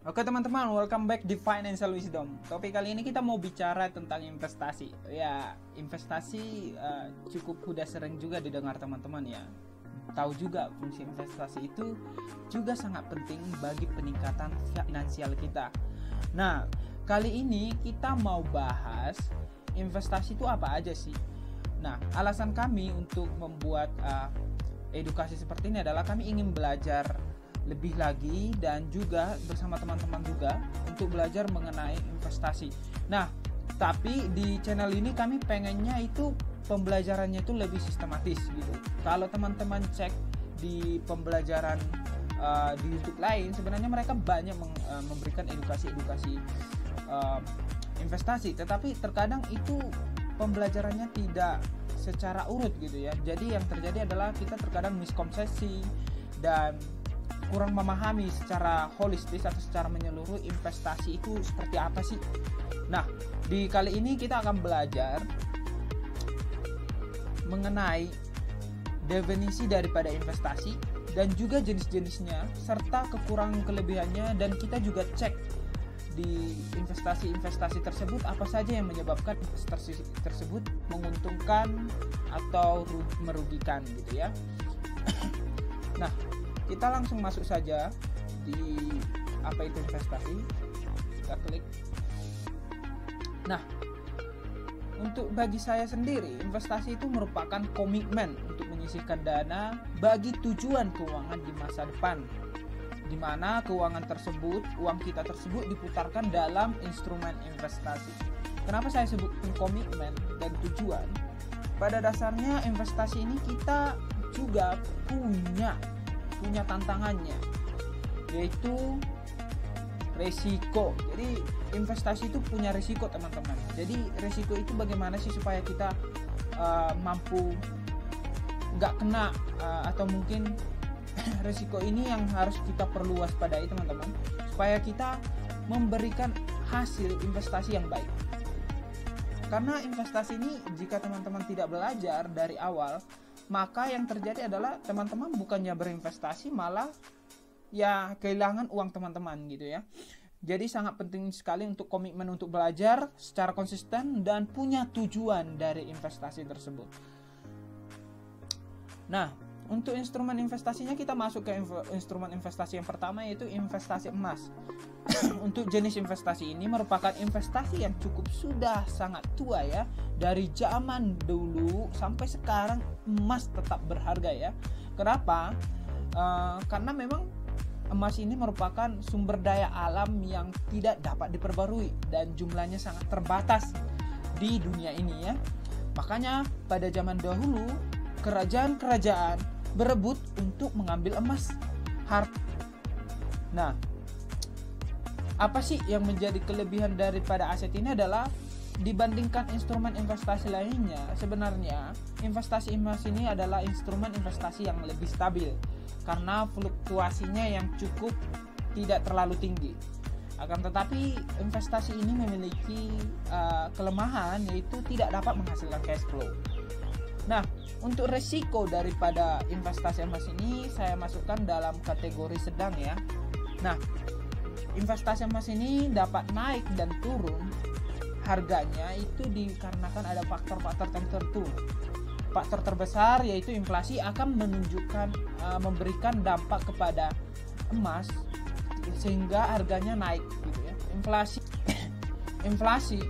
Oke teman-teman, welcome back di Financial Wisdom. Topik kali ini kita mau bicara tentang investasi. Ya, investasi cukup udah sering juga didengar teman-teman ya. Tahu juga fungsi investasi itu juga sangat penting bagi peningkatan finansial kita. Nah, kali ini kita mau bahas investasi itu apa aja sih. Nah, alasan kami untuk membuat edukasi seperti ini adalah kami ingin belajar lebih lagi dan juga bersama teman-teman juga untuk belajar mengenai investasi. Nah, tapi di channel ini kami pengennya itu pembelajarannya itu lebih sistematis gitu. Kalau teman-teman cek di pembelajaran di YouTube lain, sebenarnya mereka banyak memberikan edukasi-edukasi investasi, tetapi terkadang itu pembelajarannya tidak secara urut gitu ya. Jadi yang terjadi adalah kita terkadang miskonsepsi dan kurang memahami secara holistis atau secara menyeluruh investasi itu seperti apa sih. Nah, di kali ini kita akan belajar mengenai definisi daripada investasi dan juga jenis-jenisnya serta kekurangan kelebihannya, dan kita juga cek di investasi-investasi tersebut apa saja yang menyebabkan investasi tersebut menguntungkan atau merugikan gitu ya. Nah, kita langsung masuk saja di apa itu investasi. Kita klik. Nah, untuk bagi saya sendiri, investasi itu merupakan komitmen untuk menyisihkan dana bagi tujuan keuangan di masa depan, di mana keuangan tersebut, uang kita tersebut diputarkan dalam instrumen investasi. Kenapa saya sebut komitmen dan tujuan? Pada dasarnya investasi ini kita juga punya tantangannya, yaitu resiko. Jadi investasi itu punya resiko teman-teman. Jadi resiko itu bagaimana sih supaya kita mampu nggak kena atau mungkin resiko ini yang harus kita perlu waspadai teman-teman, supaya kita memberikan hasil investasi yang baik. Karena investasi ini jika teman-teman tidak belajar dari awal, maka yang terjadi adalah teman-teman bukannya berinvestasi malah ya kehilangan uang teman-teman gitu ya. Jadi sangat penting sekali untuk komitmen untuk belajar secara konsisten dan punya tujuan dari investasi tersebut. Nah, untuk instrumen investasinya kita masuk ke instrumen investasi yang pertama, yaitu investasi emas. Untuk jenis investasi ini merupakan investasi yang cukup sudah sangat tua ya. Dari zaman dulu sampai sekarang emas tetap berharga ya. Kenapa? Karena memang emas ini merupakan sumber daya alam yang tidak dapat diperbarui dan jumlahnya sangat terbatas di dunia ini ya. Makanya pada zaman dahulu kerajaan-kerajaan berebut untuk mengambil emas. Nah, apa sih yang menjadi kelebihan daripada aset ini adalah dibandingkan instrumen investasi lainnya, sebenarnya investasi emas ini adalah instrumen investasi yang lebih stabil karena fluktuasinya yang cukup tidak terlalu tinggi. Akan tetapi investasi ini memiliki kelemahan, yaitu tidak dapat menghasilkan cash flow. Nah, untuk resiko daripada investasi emas ini saya masukkan dalam kategori sedang ya. Nah, investasi emas ini dapat naik dan turun harganya itu dikarenakan ada faktor-faktor tertentu. Faktor terbesar yaitu inflasi akan memberikan dampak kepada emas sehingga harganya naik gitu ya. Inflasi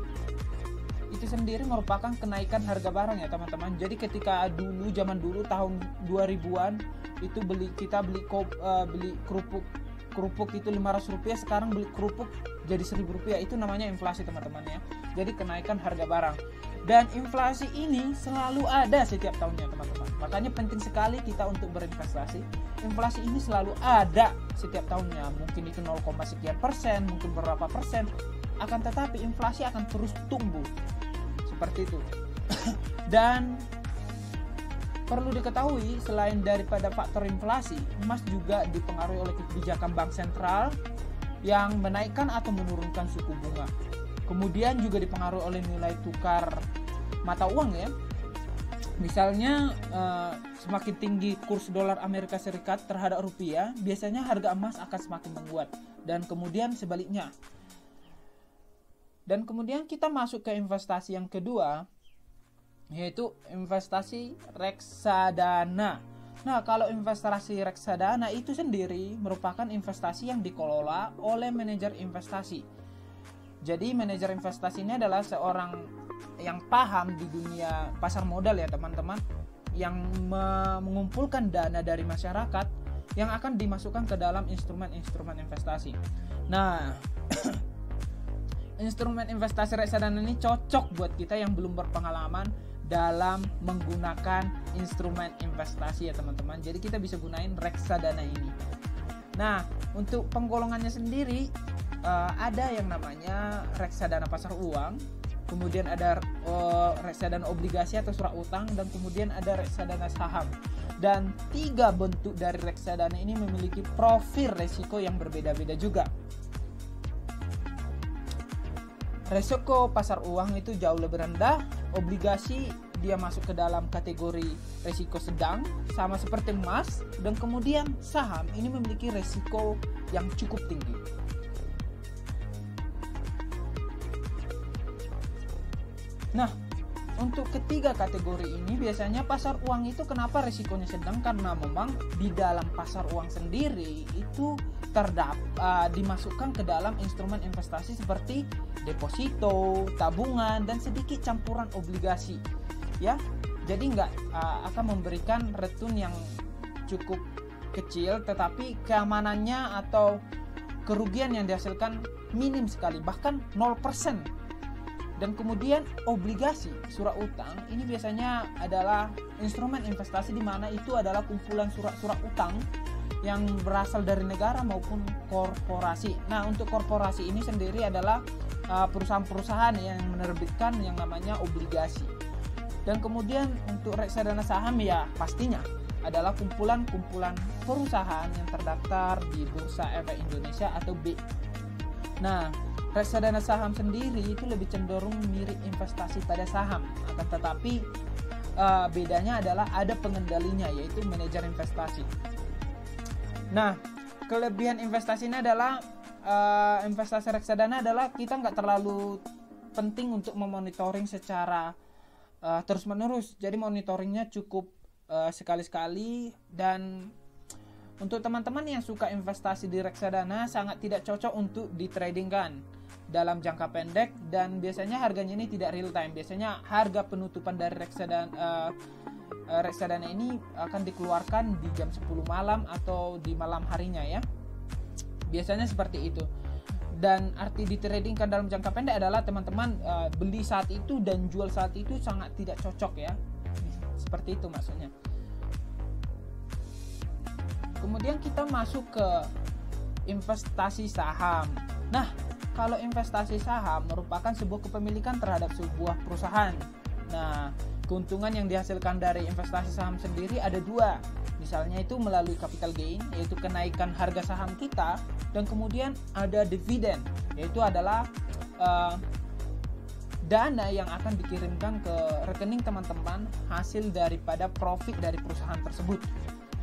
itu sendiri merupakan kenaikan harga barang ya teman-teman. Jadi ketika zaman dulu tahun 2000-an itu kita beli kerupuk itu 500 rupiah, sekarang beli kerupuk jadi 1000 rupiah. Itu namanya inflasi teman-teman ya. Jadi kenaikan harga barang. Dan inflasi ini selalu ada setiap tahunnya teman-teman. Makanya penting sekali kita untuk berinvestasi. Inflasi ini selalu ada setiap tahunnya. Mungkin itu 0, sekian persen, mungkin berapa persen. Akan tetapi inflasi akan terus tumbuh. Seperti itu. Dan perlu diketahui, selain daripada faktor inflasi, emas juga dipengaruhi oleh kebijakan bank sentral yang menaikkan atau menurunkan suku bunga. Kemudian juga dipengaruhi oleh nilai tukar mata uang ya. Misalnya semakin tinggi kurs dolar Amerika Serikat terhadap rupiah, biasanya harga emas akan semakin menguat, dan kemudian sebaliknya. Dan kemudian kita masuk ke investasi yang kedua, yaitu investasi reksadana. Nah, kalau investasi reksadana itu sendiri merupakan investasi yang dikelola oleh manajer investasi. Jadi manajer investasi ini adalah seorang yang paham di dunia pasar modal ya teman-teman, yang mengumpulkan dana dari masyarakat yang akan dimasukkan ke dalam instrumen-instrumen investasi. Nah, instrumen investasi reksadana ini cocok buat kita yang belum berpengalaman dalam menggunakan instrumen investasi ya teman-teman. Jadi kita bisa gunain reksadana ini. Nah, untuk penggolongannya sendiri ada yang namanya reksadana pasar uang, kemudian ada reksadana obligasi atau surat utang, dan kemudian ada reksadana saham. Dan 3 bentuk dari reksadana ini memiliki profil resiko yang berbeda-beda juga. Resiko pasar uang itu jauh lebih rendah, obligasi dia masuk ke dalam kategori resiko sedang sama seperti emas, dan kemudian saham ini memiliki resiko yang cukup tinggi. Nah, untuk ketiga kategori ini biasanya pasar uang itu kenapa resikonya sedang, karena memang di dalam pasar uang sendiri itu dimasukkan ke dalam instrumen investasi seperti deposito, tabungan, dan sedikit campuran obligasi ya. Jadi nggak akan memberikan return yang cukup kecil, tetapi keamanannya atau kerugian yang dihasilkan minim sekali, bahkan 0%. Dan kemudian obligasi, surat utang, ini biasanya adalah instrumen investasi di mana itu adalah kumpulan surat-surat utang yang berasal dari negara maupun korporasi. Nah, untuk korporasi ini sendiri adalah perusahaan-perusahaan yang menerbitkan yang namanya obligasi. Dan kemudian untuk reksadana saham ya pastinya adalah kumpulan-kumpulan perusahaan yang terdaftar di Bursa Efek Indonesia atau BI. Nah, reksadana saham sendiri itu lebih cenderung mirip investasi pada saham, akan tetapi bedanya adalah ada pengendalinya, yaitu manajer investasi. Nah, kelebihan investasi ini adalah investasi reksadana adalah kita nggak terlalu penting untuk memonitoring secara terus-menerus. Jadi monitoringnya cukup sekali-sekali, dan untuk teman-teman yang suka investasi di reksadana sangat tidak cocok untuk ditradingkan dalam jangka pendek, dan biasanya harganya ini tidak real time. Biasanya harga penutupan dari reksadana ini akan dikeluarkan di jam 10 malam atau di malam harinya ya. Biasanya seperti itu. Dan arti ditradingkan dalam jangka pendek adalah teman-teman beli saat itu dan jual saat itu sangat tidak cocok ya. Seperti itu maksudnya. Kemudian kita masuk ke investasi saham. Nah, kalau investasi saham merupakan sebuah kepemilikan terhadap sebuah perusahaan. Nah, keuntungan yang dihasilkan dari investasi saham sendiri ada 2. Misalnya itu melalui capital gain, yaitu kenaikan harga saham kita, dan kemudian ada dividen, yaitu adalah dana yang akan dikirimkan ke rekening teman-teman hasil daripada profit dari perusahaan tersebut.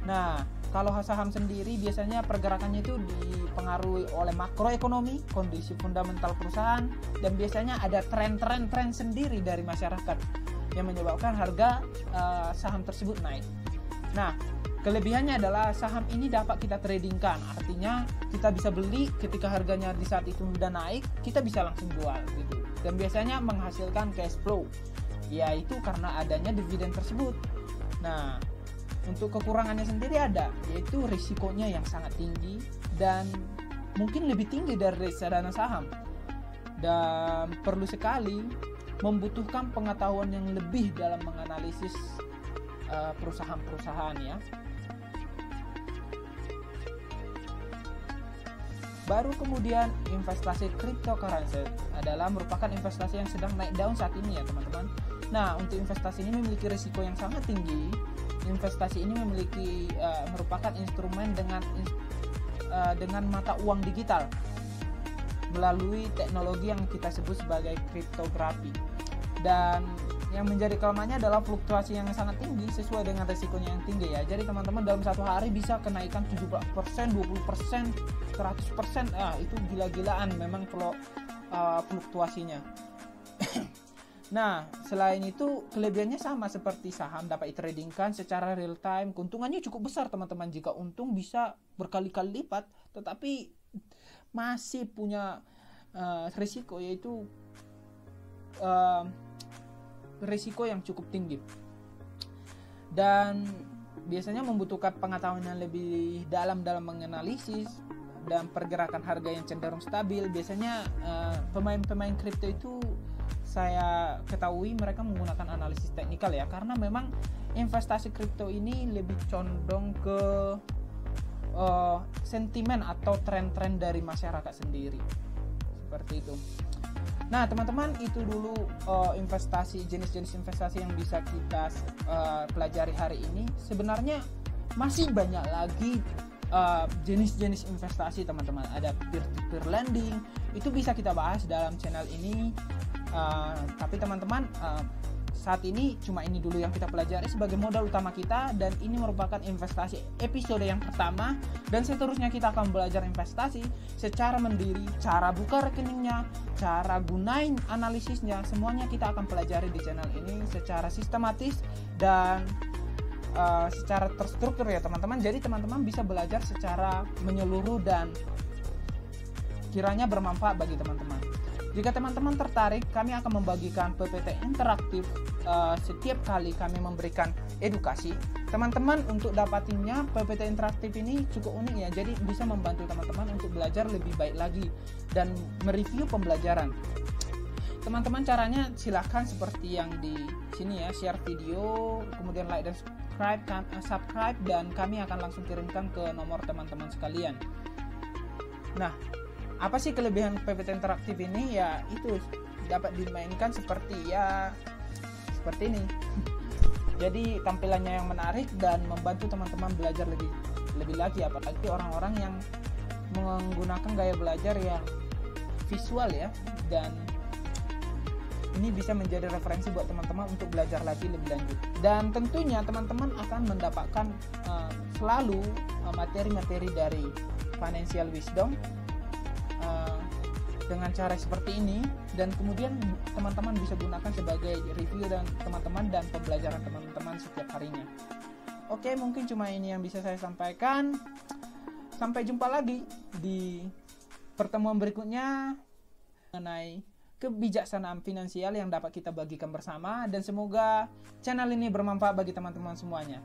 Nah, kalau saham sendiri biasanya pergerakannya itu dipengaruhi oleh makroekonomi, kondisi fundamental perusahaan, dan biasanya ada tren sendiri dari masyarakat yang menyebabkan harga saham tersebut naik. Nah, kelebihannya adalah saham ini dapat kita tradingkan, artinya kita bisa beli ketika harganya di saat itu sudah naik, kita bisa langsung jual gitu. Dan biasanya menghasilkan cash flow, yaitu karena adanya dividen tersebut. Nah, untuk kekurangannya sendiri ada, yaitu risikonya yang sangat tinggi dan mungkin lebih tinggi dari reksadana saham, dan perlu sekali membutuhkan pengetahuan yang lebih dalam menganalisis perusahaan-perusahaan ya. Baru kemudian investasi cryptocurrency adalah merupakan investasi yang sedang naik daun saat ini ya teman-teman. Nah, untuk investasi ini memiliki risiko yang sangat tinggi. Investasi ini memiliki merupakan instrumen dengan mata uang digital melalui teknologi yang kita sebut sebagai kriptografi. Dan yang menjadi kelemahannya adalah fluktuasi yang sangat tinggi sesuai dengan resikonya yang tinggi ya. Jadi teman-teman dalam satu hari bisa kenaikan 70%, 20%, 100%. Itu gila-gilaan memang fluktuasinya. Nah, selain itu kelebihannya sama seperti saham, dapat ditradingkan secara real time. Keuntungannya cukup besar teman-teman, jika untung bisa berkali-kali lipat, tetapi masih punya risiko, yaitu risiko yang cukup tinggi dan biasanya membutuhkan pengetahuan yang lebih dalam menganalisis dan pergerakan harga yang cenderung stabil. Biasanya pemain-pemain kripto itu saya ketahui mereka menggunakan analisis teknikal ya, karena memang investasi kripto ini lebih condong ke sentimen atau tren-tren dari masyarakat sendiri, seperti itu. Nah teman-teman, itu dulu jenis-jenis investasi yang bisa kita pelajari hari ini. Sebenarnya masih banyak lagi jenis-jenis investasi teman-teman. Ada peer-to-peer lending, itu bisa kita bahas dalam channel ini. Tapi teman-teman, saat ini cuma ini dulu yang kita pelajari sebagai modal utama kita, dan ini merupakan investasi episode yang pertama, dan seterusnya kita akan belajar investasi secara mandiri, cara buka rekeningnya, cara gunain analisisnya, semuanya kita akan pelajari di channel ini secara sistematis dan secara terstruktur ya teman-teman. Jadi teman-teman bisa belajar secara menyeluruh dan kiranya bermanfaat bagi teman-teman. Jika teman-teman tertarik, kami akan membagikan PPT interaktif setiap kali kami memberikan edukasi. Teman-teman untuk dapatinnya PPT interaktif ini cukup unik ya, jadi bisa membantu teman-teman untuk belajar lebih baik lagi dan mereview pembelajaran. Teman-teman caranya silahkan seperti yang di sini ya, share video, kemudian like dan subscribe, dan kami akan langsung kirimkan ke nomor teman-teman sekalian. Nah, apa sih kelebihan PPT interaktif ini? Ya itu dapat dimainkan seperti ini. Jadi tampilannya yang menarik dan membantu teman-teman belajar lebih lagi, apalagi orang-orang yang menggunakan gaya belajar yang visual ya, dan ini bisa menjadi referensi buat teman-teman untuk belajar lagi lebih lanjut. Dan tentunya teman-teman akan mendapatkan selalu materi-materi dari Financial Wisdom dengan cara seperti ini, dan kemudian teman-teman bisa gunakan sebagai review dan teman-teman dan pembelajaran teman-teman setiap harinya. Oke, mungkin cuma ini yang bisa saya sampaikan. Sampai jumpa lagi di pertemuan berikutnya mengenai kebijaksanaan finansial yang dapat kita bagikan bersama, dan semoga channel ini bermanfaat bagi teman-teman semuanya.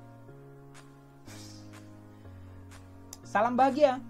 Salam bahagia.